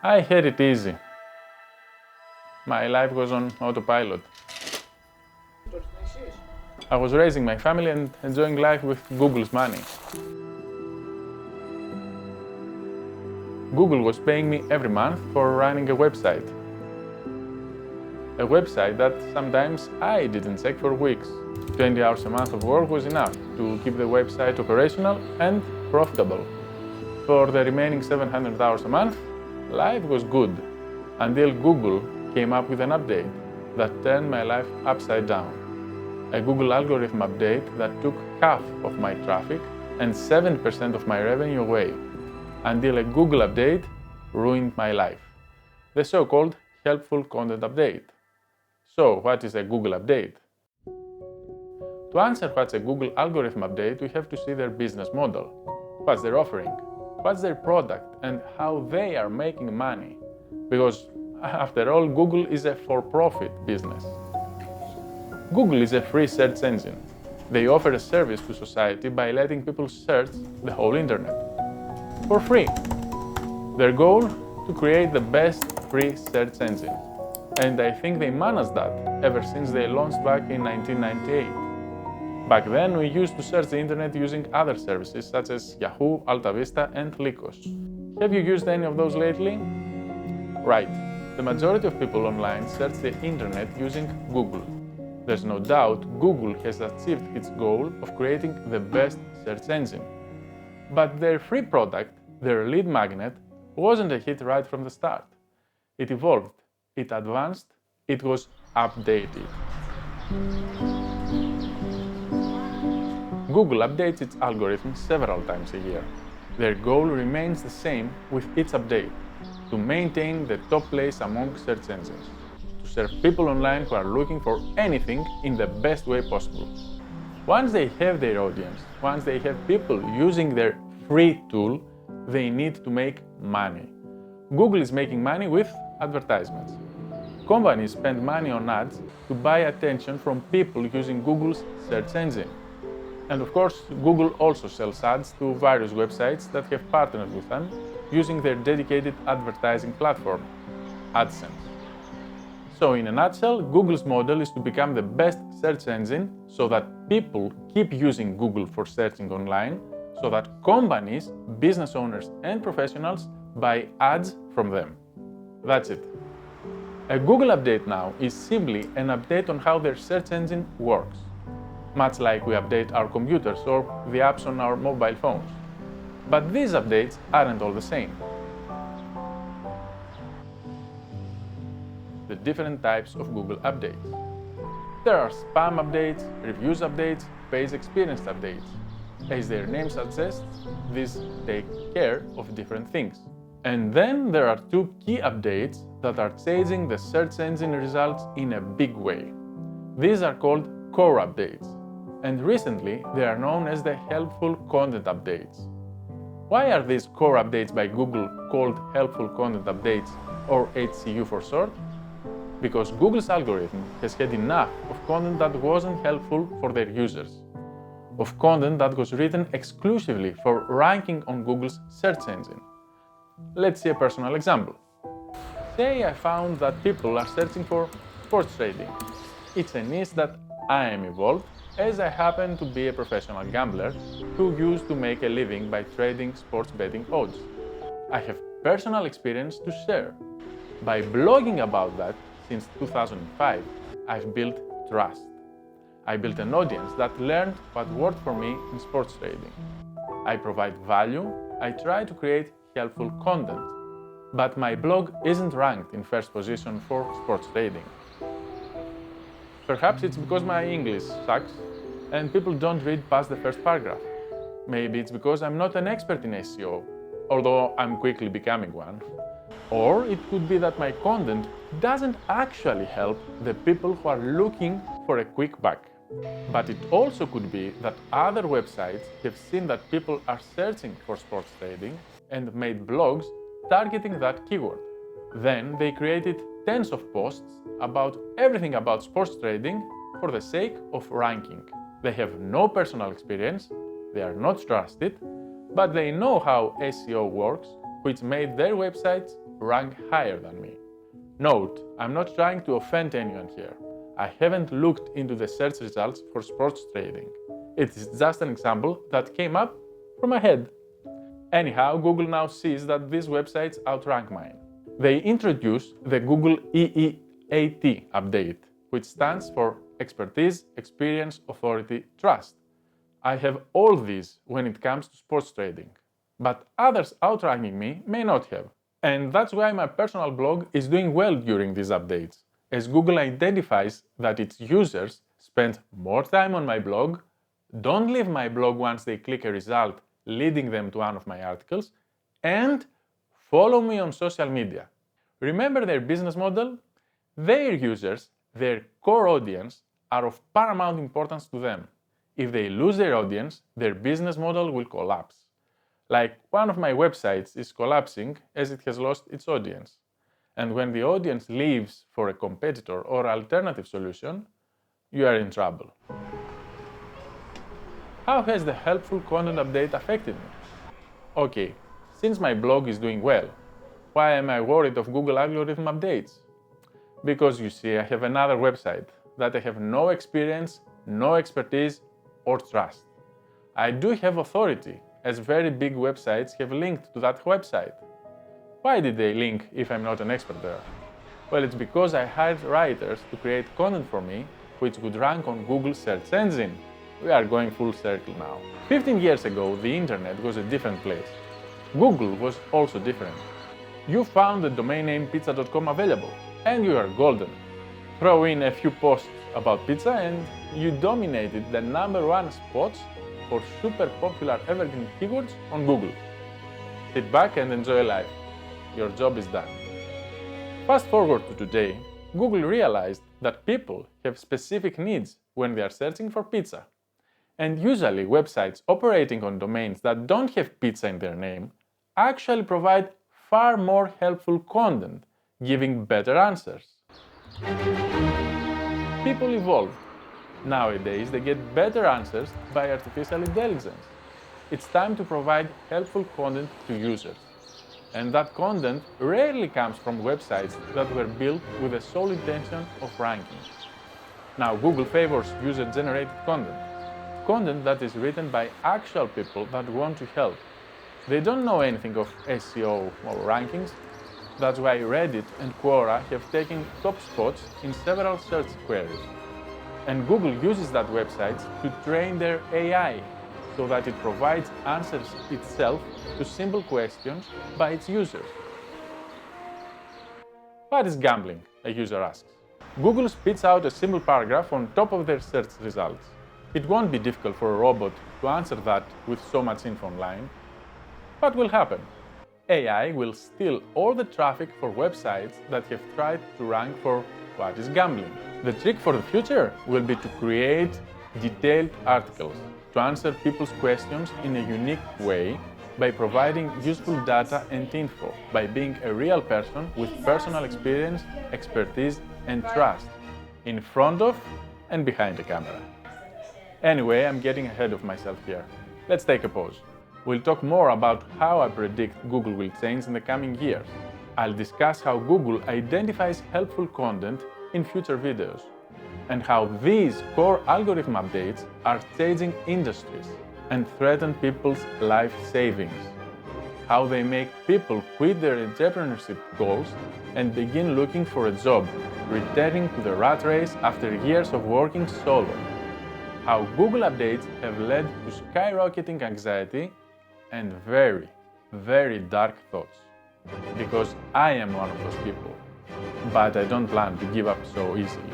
I had it easy. My life was on autopilot. I was raising my family and enjoying life with Google's money. Google was paying me every month for running a website. A website that sometimes I didn't check for weeks. 20 hours a month of work was enough to keep the website operational and profitable. For the remaining 700 hours a month, life was good, until Google came up with an update that turned my life upside down. A Google algorithm update that took half of my traffic and 7% of my revenue away, until a Google update ruined my life. The so-called helpful content update. So, what is a Google update? To answer what's a Google algorithm update, we have to see their business model. What's their offering? What's their product and how they are making money? Because, after all, Google is a for-profit business. Google is a free search engine. They offer a service to society by letting people search the whole internet for free. Their goal? To create the best free search engine. And I think they managed that ever since they launched back in 1998. Back then, we used to search the internet using other services such as Yahoo, AltaVista, and Makos. Have you used any of those lately? Right. The majority of people online search the internet using Google. There's no doubt Google has achieved its goal of creating the best search engine. But their free product, their lead magnet, wasn't a hit right from the start. It evolved, it advanced, it was updated. Google updates its algorithm several times a year. Their goal remains the same with each update, to maintain the top place among search engines, to serve people online who are looking for anything in the best way possible. Once they have their audience, once they have people using their free tool, they need to make money. Google is making money with advertisements. Companies spend money on ads to buy attention from people using Google's search engine. And of course, Google also sells ads to various websites that have partnered with them using their dedicated advertising platform, AdSense. So in a nutshell, Google's model is to become the best search engine so that people keep using Google for searching online, so that companies, business owners and professionals buy ads from them. That's it. A Google update now is simply an update on how their search engine works, much like we update our computers or the apps on our mobile phones. But these updates aren't all the same. The different types of Google updates. There are spam updates, reviews updates, page experience updates. As their name suggests, these take care of different things. And then there are two key updates that are changing the search engine results in a big way. These are called core updates, and recently they are known as the helpful content updates. Why are these core updates by Google called helpful content updates, or HCU for short? Because Google's algorithm has had enough of content that wasn't helpful for their users, of content that was written exclusively for ranking on Google's search engine. Let's see a personal example. Say I found that people are searching for sports trading. It's a niche that I am involved, as I happen to be a professional gambler who used to make a living by trading sports betting odds. I have personal experience to share. By blogging about that since 2005, I've built trust. I built an audience that learned what worked for me in sports trading. I provide value, I try to create helpful content, but my blog isn't ranked in first position for sports trading. Perhaps it's because my English sucks and people don't read past the first paragraph. Maybe it's because I'm not an expert in SEO, although I'm quickly becoming one. Or it could be that my content doesn't actually help the people who are looking for a quick buck. But it also could be that other websites have seen that people are searching for sports trading and made blogs targeting that keyword. Then they created tens of posts about everything about sports trading for the sake of ranking. They have no personal experience, they are not trusted, but they know how SEO works, which made their websites rank higher than me. Note, I'm not trying to offend anyone here. I haven't looked into the search results for sports trading. It is just an example that came up from my head. Anyhow, Google now sees that these websites outrank mine. They introduced the Google EEAT update, which stands for Expertise, Experience, Authority, Trust. I have all these when it comes to sports trading, but others outranking me may not have. And that's why my personal blog is doing well during these updates, as Google identifies that its users spend more time on my blog, don't leave my blog once they click a result leading them to one of my articles, and follow me on social media. Remember their business model? Their users, their core audience, are of paramount importance to them. If they lose their audience, their business model will collapse. Like one of my websites is collapsing as it has lost its audience. And when the audience leaves for a competitor or alternative solution, you are in trouble. How has the helpful content update affected me? Okay, since my blog is doing well, why am I worried of Google algorithm updates? Because you see, I have another website that I have no experience, no expertise, or trust. I do have authority, as very big websites have linked to that website. Why did they link if I'm not an expert there? Well, it's because I hired writers to create content for me which would rank on Google's search engine. We are going full circle now. 15 years ago, the internet was a different place. Google was also different. You found the domain name pizza.com available, and you are golden. Throw in a few posts about pizza and you dominated the #1 spots for super popular evergreen keywords on Google. Sit back and enjoy life. Your job is done. Fast forward to today, Google realized that people have specific needs when they are searching for pizza. And usually websites operating on domains that don't have pizza in their name actually provide far more helpful content, giving better answers. People evolve. Nowadays, they get better answers by artificial intelligence. It's time to provide helpful content to users. And that content rarely comes from websites that were built with the sole intention of ranking. Now, Google favors user-generated content. Content that is written by actual people that want to help. They don't know anything of SEO or rankings. That's why Reddit and Quora have taken top spots in several search queries. And Google uses that website to train their AI so that it provides answers itself to simple questions by its users. What is gambling? A user asks. Google spits out a simple paragraph on top of their search results. It won't be difficult for a robot to answer that with so much info online. What will happen? AI will steal all the traffic for websites that have tried to rank for what is gambling. The trick for the future will be to create detailed articles to answer people's questions in a unique way by providing useful data and info, by being a real person with personal experience, expertise, and trust in front of and behind the camera. Anyway, I'm getting ahead of myself here. Let's take a pause. We'll talk more about how I predict Google will change in the coming years. I'll discuss how Google identifies helpful content in future videos, and how these core algorithm updates are changing industries and threaten people's life savings. How they make people quit their entrepreneurship goals and begin looking for a job, returning to the rat race after years of working solo. How Google updates have led to skyrocketing anxiety and very, very dark thoughts. Because I am one of those people, but I don't plan to give up so easily.